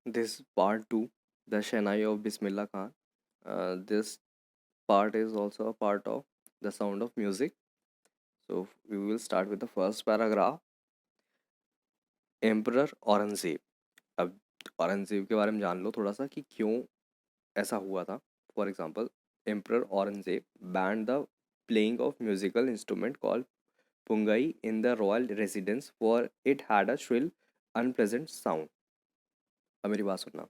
This part 2, the Shehnai of Bismillah Khan. This part is also a part of the Sound of Music. So we will start with the first paragraph. Emperor Aurangzeb. अब औरंगजेब के बारे में जान लो थोड़ा सा कि क्यों ऐसा हुआ था. For example, emperor Aurangzeb banned the playing of musical instrument called pungi in the royal residence for it had a shrill unpleasant sound. अब मेरी बात सुनना.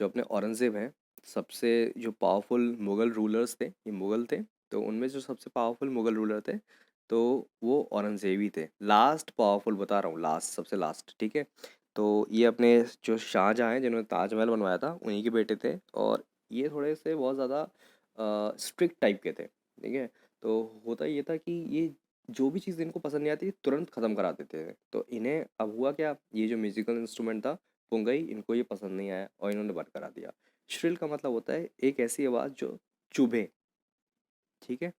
जो अपने औरंगजेब हैं, सबसे जो पावरफुल मुग़ल रूलर्स थे, ये मुग़ल थे, तो उनमें जो सबसे पावरफुल मुग़ल रूलर थे, तो वो औरंगजेब ही थे. लास्ट पावरफुल बता रहा हूँ, लास्ट, सबसे लास्ट, ठीक है. तो ये अपने जो शाहजहाँ हैं जिन्होंने ताजमहल बनवाया था, उन्हीं के बेटे थे. और ये थोड़े से बहुत ज़्यादा स्ट्रिक्ट टाइप के थे, ठीक है. तो होता ये था कि ये जो भी चीज़ इनको पसंद नहीं आती तुरंत ख़त्म करा देते थे. तो इन्हें अब हुआ क्या, ये जो म्यूजिकल इंस्ट्रूमेंट था पुंगई, इनको ये पसंद नहीं आया और इन्होंने बंद करा दिया. श्रिल का मतलब होता है एक ऐसी आवाज़ जो चुभे, ठीक है.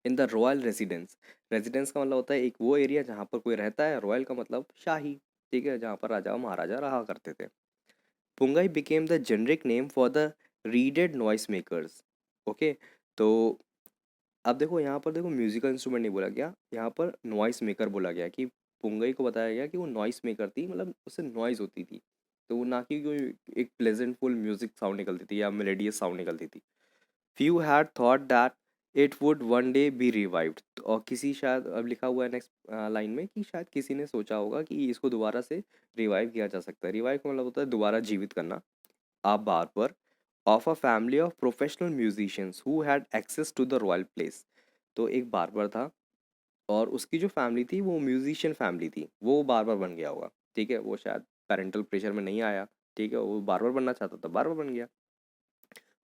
इन द रॉयल रेजिडेंस. रेजिडेंस का मतलब होता है एक वो एरिया जहाँ पर कोई रहता है. रॉयल का मतलब शाही, ठीक है, जहाँ पर राजा महाराजा रहा करते थे. Pungi became the generic name for the reeded noise makers. Okay. तो अब देखो, यहाँ पर देखो, म्यूजिकल इंस्ट्रूमेंट नहीं बोला गया, यहाँ पर नॉइस मेकर बोला गया. कि पुंगई को बताया गया कि वो नॉइस मेकर थी, मतलब उससे नॉइज होती थी. तो वो ना कि कोई एक प्लेजेंटफुल म्यूजिक साउंड निकलती थी या मेलेडियस साउंड निकलती थी. Few had thought that it would one day B revived. और किसी, शायद अब लिखा हुआ है नेक्स्ट लाइन में कि शायद किसी ने सोचा होगा कि इसको दोबारा से रिवाइव किया जा सकता है. रिवाइव का मतलब होता है दोबारा जीवित करना. A barber of a family of professional musicians who had access to the royal place. तो एक बार्बर था और उसकी जो फैमिली थी वो म्यूजिशियन फैमिली थी. वो बार्बर बन गया होगा, ठीक है. वो शायद पेरेंटल प्रेशर में नहीं आया, ठीक है, वो बार्बर बनना चाहता था, बार्बर बन गया.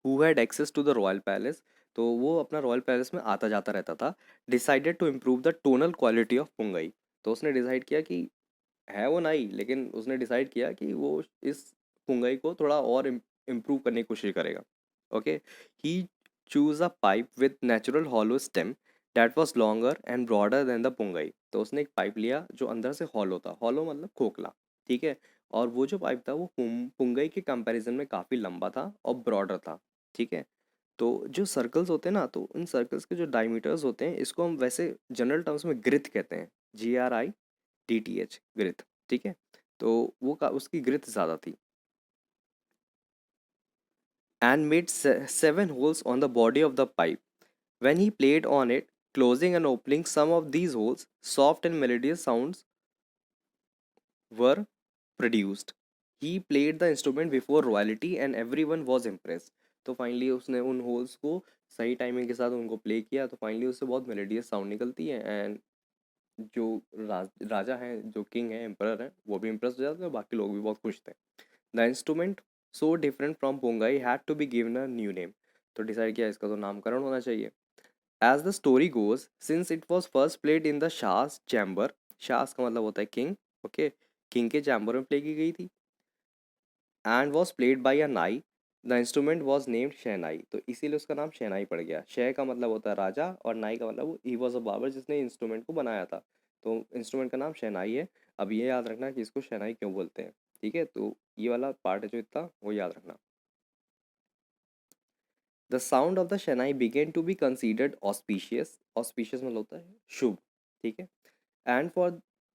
Who had access to the royal palace. तो वो अपना रॉयल पैलेस में आता जाता रहता था. Decided to improve the tonal quality of pungi. तो उसने डिसाइड किया कि है वो नहीं, लेकिन उसने डिसाइड किया कि वो इस पुंगई को थोड़ा और इम्प्रूव करने की कोशिश करेगा. Okay. He chose a pipe with natural hollow stem that was longer and broader than the pungi. तो उसने एक पाइप लिया जो अंदर से हॉलो था. हॉलो मतलब खोखला, ठीक है. और वो जो पाइप था वो पुंगई के कंपैरिजन में काफ़ी लंबा था और ब्रॉडर था, ठीक है. तो जो सर्कल्स होते हैं ना, तो उन सर्कल्स के जो डायमीटर्स होते हैं, इसको हम वैसे जनरल टर्म्स में ग्रिथ कहते हैं. GRITH, ग्रिथ, ठीक है. तो वो का उसकी ग्रिथ ज़्यादा थी. And made 7 holes on the body of the pipe. When he played on it, closing and opening some of these holes, soft and melodious sounds were produced. He played the instrument before royalty and everyone was impressed. तो finally उसने उन holes को सही timing के साथ उनको play किया, तो फाइनली उससे बहुत मेलोडियस साउंड निकलती है. एंड जो राजा हैं, जो किंग हैं, एम्परर हैं, वो भी इम्प्रेस हो जाते हैं, बाकी लोग भी बहुत खुश थे. The instrument, so different from pungi, had to be given a new name. तो डिसाइड किया इसका तो नामकरण होना चाहिए. As the story goes, since it was first played in the Shah's chamber. Shah's का मतलब होता है किंग, ओके. किंग के चैम्बर में प्ले की गई थी. And was played by a nai. The instrument was named shehnai. तो इसीलिए उसका नाम शहनाई पड़ गया. शह का मतलब होता है राजा और नाई का मतलब ही वॉज अ बाबर जिसने इंस्ट्रूमेंट को बनाया था. तो इंस्ट्रूमेंट का नाम शहनाई है. अब ये याद रखना कि इसको शहनाई क्यों बोलते हैं, ठीक है. तो ये वाला पार्ट है जो इतना, वो याद रखना. The sound of the shehnai began to be considered auspicious. Auspicious मतलब होता है शुभ, ठीक है. And for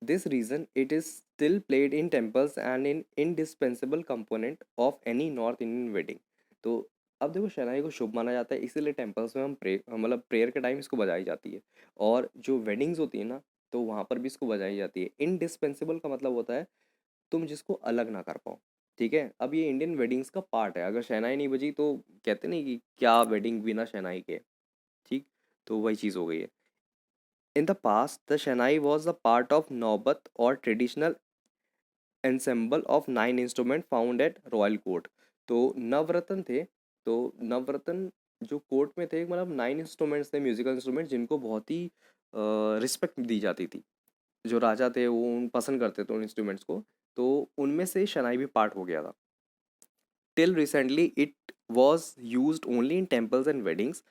this reason, it is still played in temples and in indispensable component of any North Indian wedding. तो अब देखो, शहनाई को शुभ माना जाता है, इसीलिए टेम्पल्स में हम मतलब प्रेयर के टाइम इसको बजाई जाती है. और जो वेडिंग्स होती है ना, तो वहाँ पर भी इसको बजाई जाती है. इनडिस्पेंसिबल का मतलब होता है तुम जिसको अलग ना कर पाओ, ठीक है. अब ये इंडियन वेडिंग्स का पार्ट है. अगर शहनाई नहीं बजी तो कहते नहीं कि क्या वेडिंग बिना शहनाई के, ठीक. तो वही चीज़ हो गई है. In the past, the Shehnai was a part of Naubat or traditional ensemble of 9 instruments found at Royal Court. तो नवरत्न थे. तो नवरत्न जो कोर्ट में थे, मतलब 9 इंस्ट्रूमेंट्स थे, म्यूजिकल इंस्ट्रूमेंट, जिनको बहुत ही रिस्पेक्ट दी जाती थी. जो राजा थे वो उन पसंद करते थे उन इंस्ट्रूमेंट्स को. तो उनमें से शनाई भी पार्ट हो गया था. Till recently, it was used only in temples and weddings.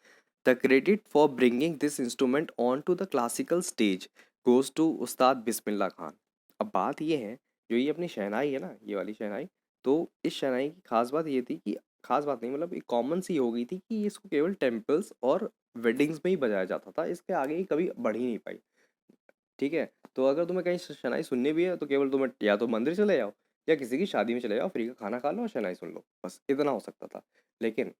The credit for bringing this instrument onto the classical stage goes to उस्ताद बिस्मिल्लाह खान. अब बात ये है, जो ये अपनी शहनाई है ना, ये वाली शहनाई, तो इस शहनाई की खास बात ये थी कि खास बात नहीं, मतलब एक कॉमन सी हो गई थी कि इसको केवल टेम्पल्स और वेडिंग्स में ही बजाया जाता था, इसके आगे ही कभी बढ़ ही नहीं पाई। ठीक है, तो अगर तुम्हें कहीं शहनाई सुननी भी है तो केवल तुम्हें या तो मंदिर चले जाओ या किसी की शादी में चले जाओ, फ्री का खाना खा लो और शहनाई सुन लो, बस इतना हो सकता था। लेकिन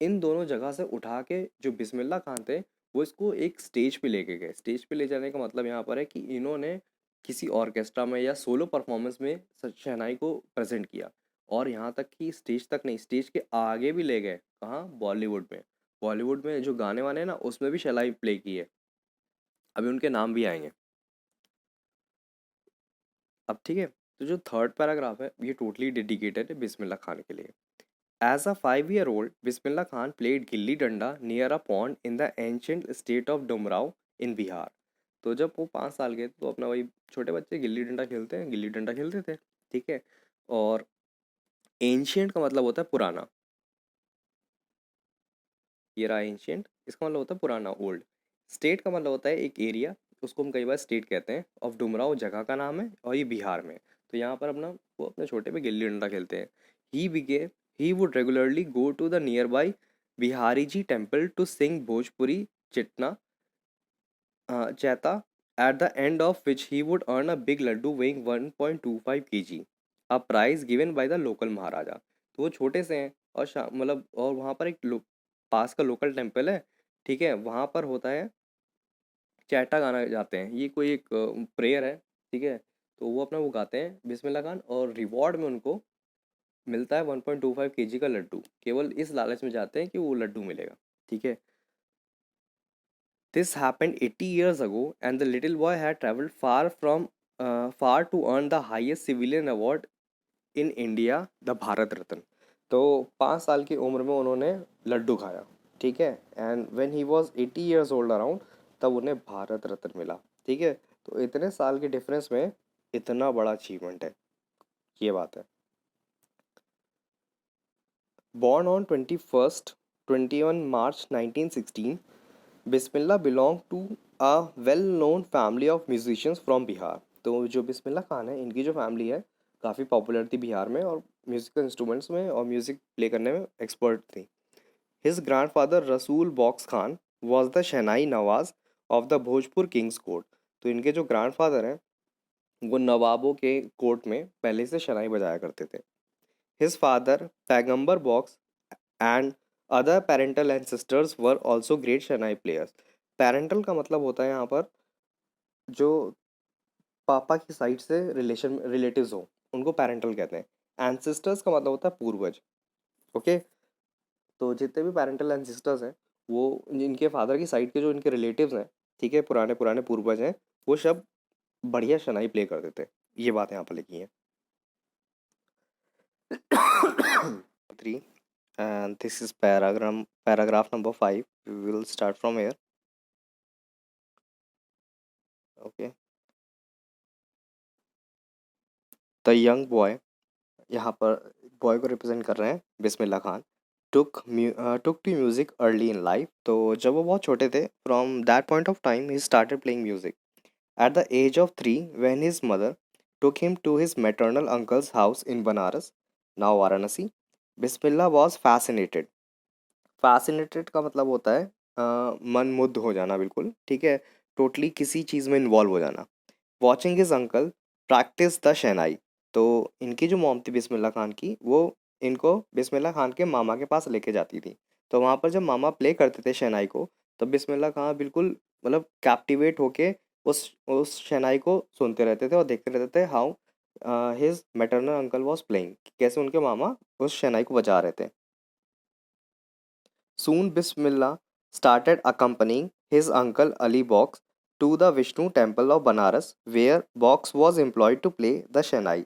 इन दोनों जगह से उठा के जो बिस्मिल्लाह खान थे वो इसको एक स्टेज पे लेके गए। स्टेज पे ले जाने का मतलब यहाँ पर है कि इन्होंने किसी ऑर्केस्ट्रा में या सोलो परफॉर्मेंस में शहनाई को प्रेजेंट किया। और यहाँ तक कि स्टेज तक नहीं, स्टेज के आगे भी ले गए। कहाँ? बॉलीवुड में। बॉलीवुड में जो गाने वाने हैं ना उसमें भी शहनाई प्ले की है। अभी उनके नाम भी आएंगे। अब ठीक है, तो जो थर्ड पैराग्राफ है ये टोटली डेडिकेटेड है बिस्मिल्लाह खान के लिए। As a 5-year-old, Bismillah Khan played gilli danda near a pond in the ancient state of Dumraon in Bihar. तो जब वो 5 साल के थे तो अपना वही छोटे बच्चे गिल्ली डंडा खेलते हैं, गिल्ली डंडा खेलते थे। ठीक है, और एंशियंट का मतलब होता है पुराना। ये रहा एंशियंट, इसका मतलब होता है पुराना, ओल्ड। स्टेट का मतलब होता है एक एरिया, उसको हम कई बार स्टेट कहते हैं। ऑफ डुमराव जगह का नाम है और ये बिहार में। तो यहाँ पर अपना वो अपने छोटे पे गिल्ली डंडा खेलते हैं। He began he would regularly go to the nearby Bihari ji temple to sing Bhojpuri चिटना chaita, at the end of which he would earn a big laddu weighing 1.25 kg, a prize given by the local महाराजा। तो वो छोटे से हैं और मतलब और वहाँ पर एक पास का लोकल टेम्पल है। ठीक है, वहाँ पर होता है चैटा गाना जाते हैं, ये कोई एक प्रेयर है। ठीक है, तो वो अपना वो गाते हैं बिस्मिल्लाह खान, और रिवॉर्ड में उनको मिलता है 1.25 kg का लड्डू। केवल इस लालच में जाते हैं कि वो लड्डू मिलेगा। ठीक है, this happened 80 years ago, and the little boy had traveled far to earn the highest civilian award in India, the Bharat Ratna। तो 5 साल की उम्र में उन्होंने लड्डू खाया। ठीक है, and when he was 80 years old around, तब उन्हें भारत रत्न मिला। ठीक है, तो इतने साल के डिफरेंस में इतना बड़ा अचीवमेंट है, ये बात है। Born on 21 March 1916, Bismillah belong to a well known family of musicians from Bihar. तो जो बिस्मिल्लाह खान है, इनकी जो फैमिली है काफ़ी पॉपुलर थी बिहार में, और म्यूज़िकल इंस्ट्रूमेंट्स में और म्यूज़िक प्ले करने में एक्सपर्ट थी। हिज ग्रैंडफादर रसूल box Khan was the shehnai Nawaz of the Bhojpur Kings court. तो इनके जो ग्रैंडफादर हैं वो नवाबों के कोर्ट में पहले से शहनाई बजाया करते थे। हिज फादर पैगंबर box and other parental ancestors were also great shehnai players. Parental का मतलब होता है यहाँ पर जो पापा की साइड से रिलेटिव्स हो, उनको पेरेंटल कहते हैं। एंसेस्टर्स का मतलब होता है पूर्वज। ओके, तो जितने भी पेरेंटल एंसेस्टर्स हैं वो इनके फादर की साइड के जो इनके रिलेटिव्स हैं, ठीक है, पुराने पुराने पूर्वज हैं, वो सब बढ़िया शनाई प्ले करते थे। ये बात यहाँ पर लिखी है। 3, and this is paragraph number 5, we will start from here। okay, the young boy, यहाँ पर बॉय को रिप्रेजेंट कर रहे हैं Bismillah Khan, took to music early in life. तो जब वो बहुत छोटे थे, from that point of time he started playing music. At the age of 3, when his mother took him to his maternal uncle's house in Banaras, now Varanasi, Bismillah was fascinated। Fascinated का मतलब होता है मन मुग्ध हो जाना, बिल्कुल ठीक है, टोटली किसी चीज़ में इन्वॉल्व हो जाना। Watching his uncle practice the shehnai. तो इनकी जो मॉम थी बिस्मिल्लाह खान की, वो इनको बिस्मिल्लाह खान के मामा के पास लेके जाती थी। तो वहाँ पर जब मामा प्ले करते थे शहनाई को, तब बिस्मिल्लाह खान बिल्कुल मतलब कैप्टिवेट होके उस शहनाई को सुनते रहते थे और देखते रहते थे how his maternal uncle was playing, कैसे उनके मामा उस शहनाई को बजा रहे थे। Soon Bismillah started accompanying his uncle Ali Box to the Vishnu temple of Banaras, where Box was employed to play the Shehnai।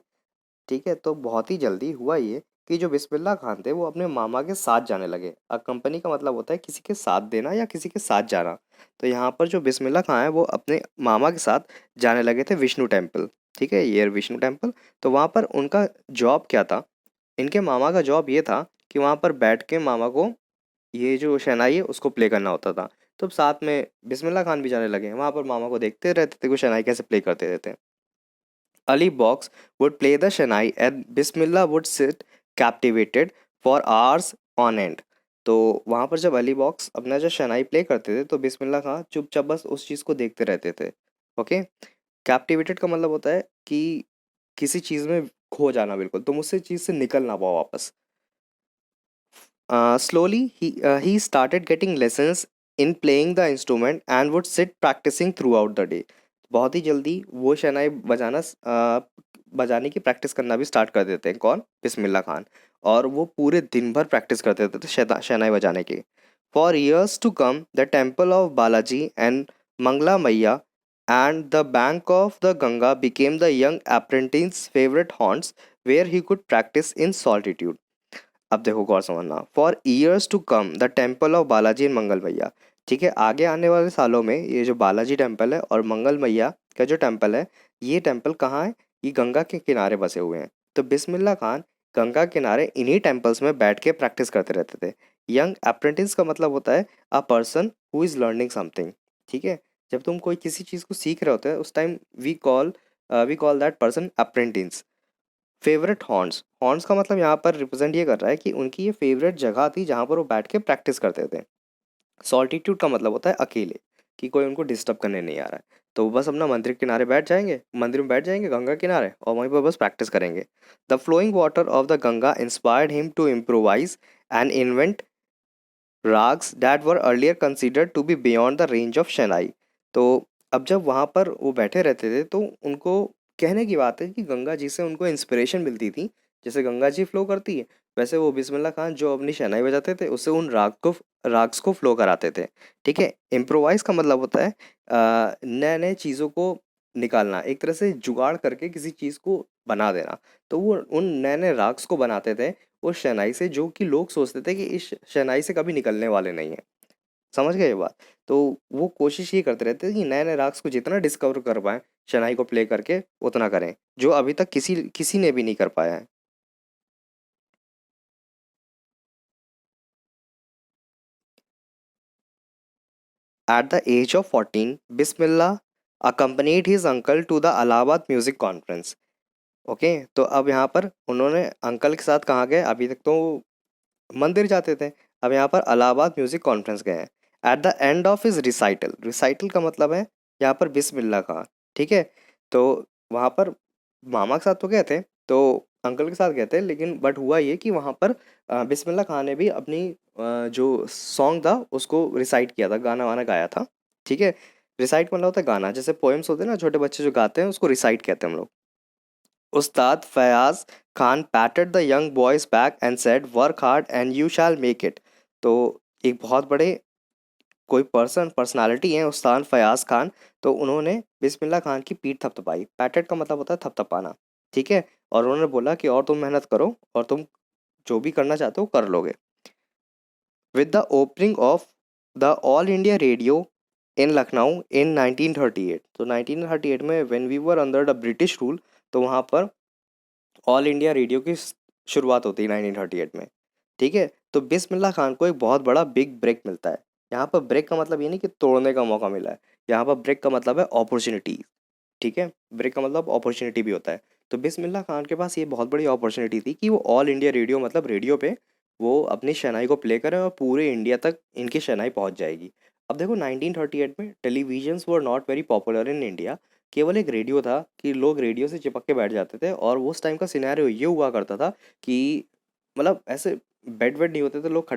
ठीक है, तो बहुत ही जल्दी हुआ ये कि जो बिस्मिल्लाह खान थे वो अपने मामा के साथ जाने लगे। अकम्पनी का मतलब होता है किसी के साथ देना या किसी के साथ जाना। तो यहाँ पर जो बिस्मिल्लाह खान है वो अपने मामा के साथ जाने लगे थे विष्णु टेम्पल। ठीक है, ये विष्णु टेम्पल। तो वहाँ पर उनका जॉब क्या था? इनके मामा का जॉब ये था कि वहाँ पर बैठ के मामा को ये जो शहनाई है उसको प्ले करना होता था। तो साथ में बिस्मिल्लाह खान भी जाने लगे, वहाँ पर मामा को देखते रहते थे कि वो शहनाई कैसे प्ले करते रहते हैं। Ali Box would play the Shanai and Bismillah would sit captivated for hours on end. तो वहाँ पर जब अली बॉक्स अपना जो शनाई प्ले करते थे तो बिस्मिल्लाह खां चुपचाप बस उस चीज़ को देखते रहते थे. ओके. कैप्टिवेटेड का मतलब होता है कि किसी चीज़ में खो जाना, बिल्कुल तुम उस चीज़ से निकल ना पाओ वापस. Slowly, he started getting lessons in playing the instrument and would sit practicing throughout the day. बहुत ही जल्दी वो शहनाई बजाने की प्रैक्टिस करना भी स्टार्ट कर देते हैं. कौन? बिस्मिल्लाह खान. और वो पूरे दिन भर प्रैक्टिस करते थे शहनाई बजाने की. For years to come the temple of Balaji and Mangala Maiya and the bank of the Ganga became the young apprentice's favorite haunts where he could practice in solitude. अब देखो गौर समझना. For years to come the temple of Balaji and Mangal Maiya. ठीक है, आगे आने वाले सालों में ये जो बालाजी टेम्पल है और मंगल मैया का जो टेम्पल है, ये टेम्पल कहाँ है? ये गंगा के किनारे बसे हुए हैं. तो बिस्मिल्लाह खान गंगा किनारे इन्हीं टेम्पल्स में बैठ के प्रैक्टिस करते रहते थे. यंग अप्रेंटिस का मतलब होता है a person who is learning something. ठीक है, जब तुम कोई किसी चीज़ को सीख रहे होते हैं उस time we call that person apprentice. Favourite horns. Horns का मतलब यहाँ पर रिप्रेजेंट ये कर रहा है कि उनकी ये फेवरेट जगह थी जहाँ पर वो बैठ के प्रैक्टिस करते थे. सॉल्टिट्यूड का मतलब होता है अकेले, कि कोई उनको डिस्टर्ब करने नहीं आ रहा है. तो वो बस अपना मंदिर के किनारे बैठ जाएंगे, मंदिर में बैठ जाएंगे गंगा किनारे और वहीं पर बस प्रैक्टिस करेंगे. The flowing water of the Ganga inspired him to improvise and invent ragas that were earlier considered to be beyond the range of shehnai. तो अब जब वहाँ पर वो बैठे रहते थे तो उनको कहने की बात है कि गंगा जी से उनको इंस्पिरेशन मिलती थी. जैसे गंगा जी फ्लो करती है वैसे वो बिस्मिल्लाह खान जो अपनी शहनाई बजाते थे उससे उन राग्स को फ्लो कराते थे. ठीक है, इम्प्रोवाइज का मतलब होता है नए नए चीज़ों को निकालना, एक तरह से जुगाड़ करके किसी चीज़ को बना देना. तो वो उन नए नए राग्स को बनाते थे उस शहनाई से, जो कि लोग सोचते थे कि इस शहनाई से कभी निकलने वाले नहीं हैं. समझ गए ये बात? तो वो कोशिश ये करते रहते थे कि नए नए राग्स को जितना डिस्कवर कर पाएँ शहनाई को प्ले करके उतना करें, जो अभी तक किसी किसी ने भी नहीं कर पाया है. At the age of 14, Bismillah accompanied his uncle to the Allahabad Music Conference. Okay, तो अब यहाँ पर उन्होंने अंकल के साथ कहाँ गए? अभी तक तो मंदिर जाते थे, अब यहाँ पर इलाहाबाद म्यूजिक कॉन्फ्रेंस गए हैं. At the end of his recital. Recital का मतलब है यहाँ पर बिस्मिल्लाह खां. ठीक है, तो वहाँ पर मामा के साथ तो गए थे, तो अंकल के साथ गए थे, लेकिन बट हुआ ये कि वहाँ पर बिस्मिल्लाह खां ने भी अपनी जो सॉन्ग था उसको रिसाइट किया था, गाना वाना गाया था. ठीक है, रिसाइट मतलब होता है गाना, जैसे पोएम्स होते हैं ना छोटे बच्चे जो गाते हैं उसको रिसाइट कहते हैं हम लोग. Ustad Fayaz Khan patted the young boy's back and said, "Work hard and you shall make it." तो एक बहुत बड़े कोई पर्सनालिटी है उस्ताद फयाज खान, तो उन्होंने बिस्मिल्लाह खान की पीठ थपथपाई. पैटेड का मतलब होता है थपथपाना. ठीक है, और उन्होंने बोला कि और तुम मेहनत करो और तुम जो भी करना चाहते हो कर लोगे. With the opening of the All India Radio in Lucknow in 1938. तो 1938 में when we were under the British rule, तो वहाँ पर ऑल इंडिया रेडियो की शुरुआत होती है 1938 में. ठीक है, तो बिस्मिल्लाह खान को एक बहुत बड़ा बिग ब्रेक मिलता है. यहाँ पर ब्रेक का मतलब ये नहीं कि तोड़ने का मौका मिला है, यहाँ पर ब्रेक का मतलब है अपॉर्चुनिटी. ठीक है, ब्रेक का मतलब अपॉर्चुनिटी भी होता है. तो बिस्मिल्लाह खान के पास ये बहुत बड़ी अपॉर्चुनिटी थी कि वो ऑल इंडिया रेडियो मतलब रेडियो पे वो अपनी शहनाई को प्ले करें और पूरे इंडिया तक इनकी शहनाई पहुंच जाएगी. अब देखो 1938 में televisions were not very popular in India. केवल एक रेडियो था कि लोग रेडियो से चिपक के बैठ जाते थे, और उस टाइम का सिनेरियो ये हुआ करता था कि मतलब ऐसे बेड वेड नहीं होते थे, लोग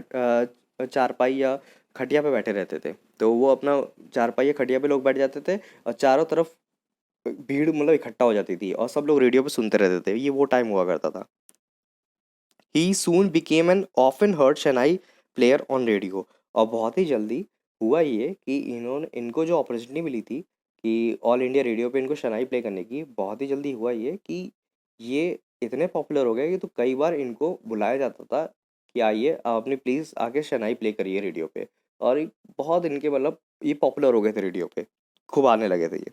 चारपाई या खटिया पे बैठे रहते थे. तो वो अपना चारपाई या खटिया पे लोग बैठ जाते थे और चारों तरफ भीड़ मतलब इकट्ठा हो जाती थी और सब लोग रेडियो पे सुनते रहते थे. ये वो टाइम हुआ करता था. He soon became an often heard shehnai player on radio. और बहुत ही जल्दी हुआ ये कि इनको जो अपॉर्चुनिटी मिली थी कि ऑल इंडिया रेडियो पे इनको शनाई प्ले करने की, बहुत ही जल्दी हुआ ये कि ये इतने पॉपुलर हो गए कि तो कई बार इनको बुलाया जाता था कि आइए आप अपनी प्लीज़ आके शनाई प्ले करिए रेडियो पे. और बहुत इनके मतलब ये पॉपुलर हो गए थे रेडियो पे, खूब आने लगे थे ये.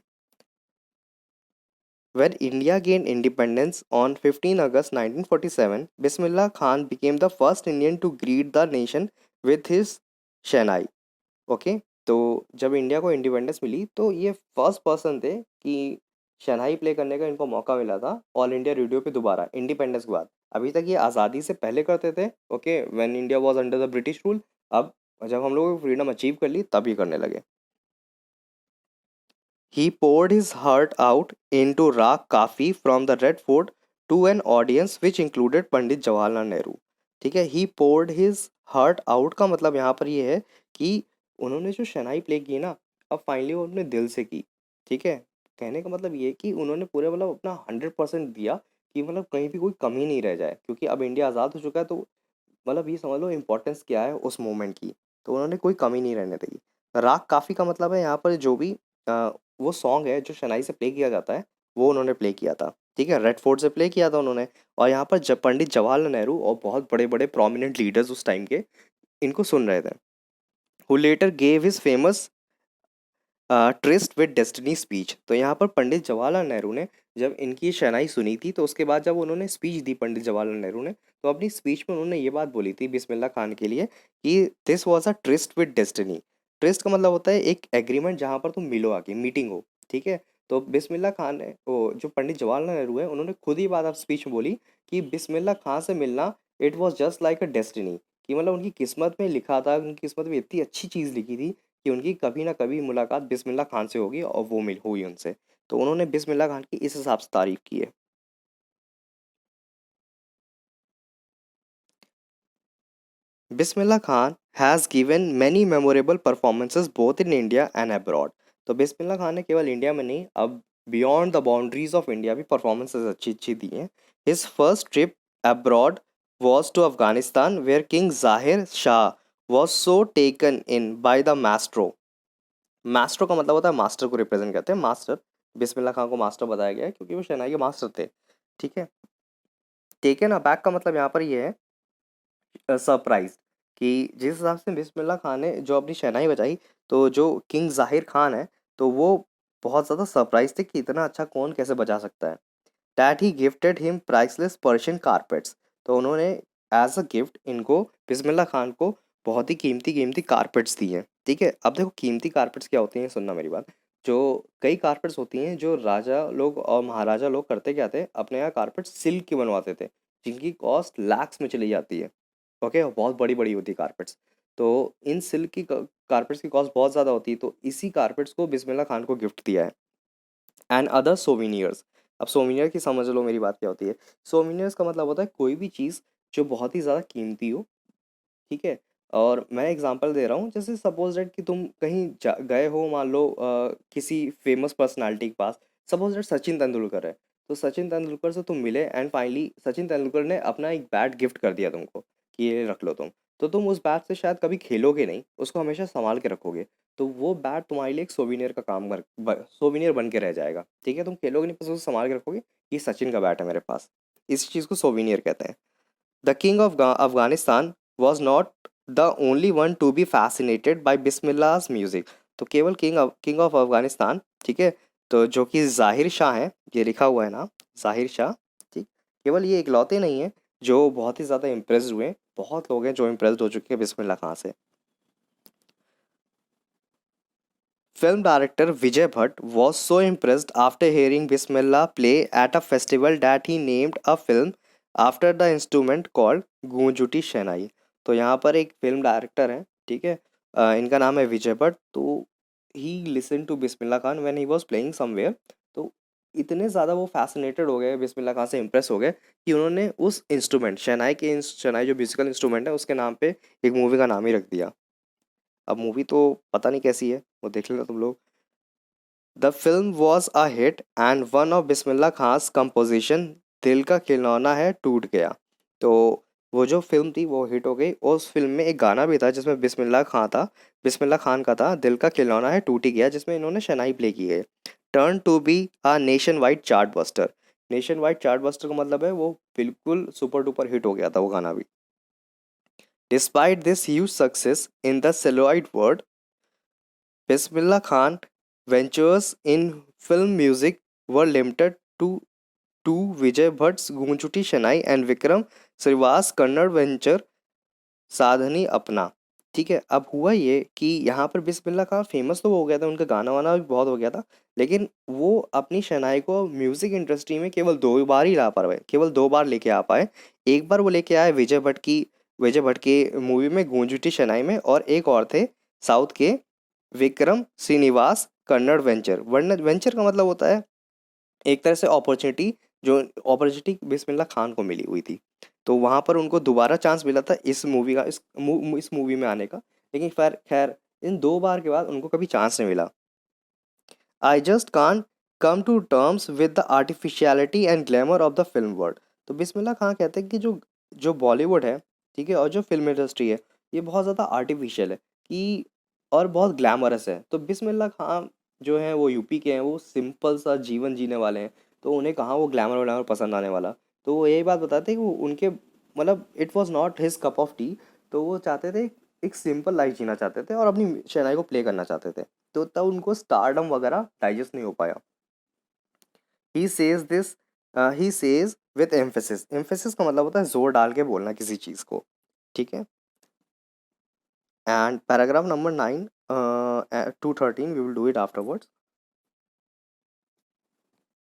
When India gained independence on 15 August 1947, Bismillah Khan became the first Indian to greet the nation with his shehnai. Okay, तो जब इंडिया को इंडिपेंडेंस मिली तो ये फर्स्ट पर्सन थे कि शहनाई प्ले करने का इनको मौका मिला था ऑल इंडिया रेडियो पे दोबारा इंडिपेंडेंस के बाद। अभी तक ये आज़ादी से पहले करते थे, okay, when India was under the British rule. अब जब हम लोगों को फ्रीडम अचीव कर ली तब ये करने लगे। He poured his heart out into Raag Kafi from the Red Fort to an audience which included Pandit Jawaharlal Nehru. ठीक है, he poured his heart out का मतलब यहाँ पर ये है कि उन्होंने जो शहनाई प्ले की ना, अब फाइनली वो अपने दिल से की। ठीक है, कहने का मतलब ये है कि उन्होंने पूरे मतलब अपना 100% दिया कि मतलब कहीं भी कोई कमी नहीं रह जाए, क्योंकि अब इंडिया आज़ाद हो चुका है। तो मतलब ये समझ लो इम्पोर्टेंस क्या है उस मोमेंट की। तो उन्होंने कोई कमी नहीं रहने दी। राग काफ़ी का मतलब है यहाँ पर जो भी वो सॉन्ग है जो शनाई से प्ले किया जाता है, वो उन्होंने प्ले किया था। ठीक है, रेड फोर्ट से प्ले किया था उन्होंने। और यहाँ पर जब पंडित जवाहरलाल नेहरू और बहुत बड़े बड़े प्रोमिनेंट लीडर्स उस टाइम के इनको सुन रहे थे। Who letter gave his famous tourist with destiny speech. तो यहाँ पर पंडित जवाहरलाल नेहरू ने जब इनकी शहनाई सुनी थी, तो उसके बाद जब उन्होंने स्पीच दी पंडित जवाहरलाल नेहरू ने, तो अपनी स्पीच में उन्होंने ये बात बोली थी बिस्मिल्लाह खान के लिए कि this was a tryst with destiny. Tryst का मतलब होता है एक एग्रीमेंट जहाँ पर तुम मिलो, आके मीटिंग हो। ठीक है, तो बिस्मिल्लाह खान ने, वो जो पंडित जवाहरलाल नेहरू है, उन्होंने खुद ही बात आप स्पीच में बोली कि बिस्मिल्लाह खान से मिलना it was just like a destiny. कि मतलब उनकी किस्मत में लिखा था, उनकी किस्मत में इतनी अच्छी चीज़ लिखी थी कि उनकी कभी ना कभी मुलाकात बिस्मिल्लाह खान से होगी, और वो मिल हुई उनसे। तो उन्होंने बिस्मिल्लाह खान की इस हिसाब से तारीफ की है। Bismillah Khan has given many memorable performances both in India and abroad. तो बिस्मिल्लाह खान ने केवल इंडिया में नहीं, अब beyond the boundaries of India भी परफॉर्मेंसेस अच्छी अच्छी दी हैं। His first trip abroad was to Afghanistan where king Zahir Shah was so taken in by the maestro. Master का मतलब होता है मास्टर को रिप्रेजेंट करते हैं, मास्टर। बिस्मिल्लाह खान को मास्टर बताया गया है क्योंकि वो शहनाई के मास्टर थे। ठीक है, टेकन अबैक का मतलब यहाँ पर ये है सरप्राइज। कि जिस हिसाब से बिस्मिल्लाह खान ने जो अपनी शहनाई बजाई, तो जो किंग जाहिर खान है, तो वो बहुत ज़्यादा सरप्राइज थे कि इतना अच्छा कौन कैसे बजा सकता है। That he gifted him priceless Persian carpets. तो उन्होंने एज अ गिफ्ट इनको, बिस्मिल्लाह खान को, बहुत ही कीमती कीमती कारपेट्स दी हैं। ठीक है, अब देखो कीमती कारपेट्स क्या होती हैं, सुनना मेरी बात। जो कई कारपेट्स होती हैं जो राजा लोग और महाराजा लोग करते क्या थे, अपने यहाँ कारपेट्स सिल्क की बनवाते थे, जिनकी कॉस्ट लैक्स में चली जाती है। ओके, बहुत बड़ी बड़ी होती है कारपेट्स। तो इन सिल्क की कारपेट्स की कॉस्ट बहुत ज़्यादा होती है, तो इसी कारपेट्स को बिस्मिल्लाह खान को गिफ्ट दिया है। And other souvenirs. अब सोविनियर की समझ लो मेरी बात क्या होती है। सोविनियर्स का मतलब होता है कोई भी चीज़ जो बहुत ही ज़्यादा कीमती हो। ठीक है, और मैं एग्जांपल दे रहा हूँ, जैसे सपोज दैट कि तुम कहीं गए हो, मान लो किसी फेमस पर्सनालिटी के पास। सपोज दैट सचिन तेंदुलकर है, तो सचिन तेंदुलकर से तुम मिले एंड फाइनली सचिन तेंदुलकर ने अपना एक बैट गिफ्ट कर दिया तुमको कि ये रख लो तुम। तो तुम उस बैट से शायद कभी खेलोगे नहीं, उसको हमेशा संभाल के रखोगे। तो वो बैट तुम्हारे लिए एक सोविनियर का काम कर, सोविनियर बन के रह जाएगा। ठीक है, तुम खेलोगे नहीं, बस उसे संभाल के रखोगे, ये सचिन का बैट है मेरे पास। इस चीज़ को सोविनियर कहते हैं। The king of Afghanistan was not the only one to be fascinated by Bismillah's music. तो केवल किंग ऑफ अफगानिस्तान, ठीक है, तो जो कि जाहिर शाह हैं, ये लिखा हुआ है ना, जाहिर शाह। ठीक, केवल ये इकलौते नहीं हैं जो बहुत ही ज़्यादा इम्प्रेस्ड हुए, बहुत लोग हैं जो इम्प्रेस्ड हो चुके हैं बिस्मिल्लाह खां से। Film director Vijay Bhatt was so impressed after hearing Bismillah play at a festival that he named a film after the instrument called गूंजुटी शहनाई। तो यहाँ पर एक फिल्म डायरेक्टर हैं, ठीक है, इनका नाम है विजय भट्ट। तो he listen to Bismillah Khan when he was playing somewhere. तो इतने ज़्यादा वो फैसिनेटेड हो गए, बिस्मिल्लाह खान से इम्प्रेस हो गए कि उन्होंने उस इंस्ट्रूमेंट शहनाई जो म्यूजिकल इंस्ट्रूमेंट है उसके नाम पे एक मूवी का नाम ही रख दिया। अब मूवी तो पता नहीं कैसी है, वो देख लेना तुम लोग। The film was a hit and one of Bismillah Khan's composition दिल का खिलौना है टूट गया। तो वो जो फिल्म थी वो हिट हो गई, और उस फिल्म में एक गाना भी था जिसमें बिस्मिल्लाह खान का था, दिल का खिलौना है टूट ही गया, जिसमें इन्होंने शनाई प्ले की है। Turn to be a nationwide chartbuster. Nationwide chartbuster का मतलब है वो बिल्कुल सुपर डुपर हिट हो गया था वो गाना भी। Despite this huge success in the celluloid world, Bismillah Khan ventures in film music were limited to two Vijay Bhatt's Gunchuti Shanai and Vikram Srivas Kannada venture Sadhani Apna। ठीक है, अब हुआ ये कि यहाँ पर बिस्मिल्लाह खां फेमस तो हो गया था, उनका गाना वाना भी बहुत हो गया था, लेकिन वो अपनी शहनाई को म्यूजिक इंडस्ट्री में केवल 2 बार ही ला पाए, केवल 2 बार लेके आ पाए। एक बार वो लेके आए विजय भट्ट की मूवी में गूंज उठी शहनाई में, और एक और थे साउथ के विक्रम श्रीनिवास कन्नड़ वेंचर। वर्ण वेंचर का मतलब होता है एक तरह से अपॉर्चुनिटी, जो अपॉर्चुनिटी बिस्मिल्लाह खान को मिली हुई थी। तो वहाँ पर उनको दोबारा चांस मिला था इस मूवी का, इस मूवी में आने का, लेकिन खैर खैर इन 2 बार के बाद उनको कभी चांस नहीं मिला। I just can come to terms with the artificiality and glamour of the film world. तो बिस्मिल्लाह खान कहते हैं कि जो जो बॉलीवुड है, ठीक है, और जो फिल्म इंडस्ट्री है, ये बहुत ज़्यादा आर्टिफिशियल है कि, और बहुत ग्लैमरस है। तो बिस्मिल्लाह खान जो है वो यूपी के हैं, वो सिंपल सा जीवन जीने वाले हैं, तो उन्हें कहाँ वो ग्लैमर व्लैमर पसंद आने वाला। तो वो यही बात बताते हैं कि वो उनके मतलब it was not his cup of T. तो वो चाहते थे एक सिंपल लाइफ जीना चाहते थे और अपनी शहनाई को प्ले करना चाहते थे। तो तब उनको स्टारडम वगैरह डाइजेस्ट नहीं हो पाया। He says this he says with emphasis. Emphasis का मतलब होता है जोर डाल के बोलना किसी चीज़ को, ठीक है। And paragraph number 9 to 13 we will do it afterwards.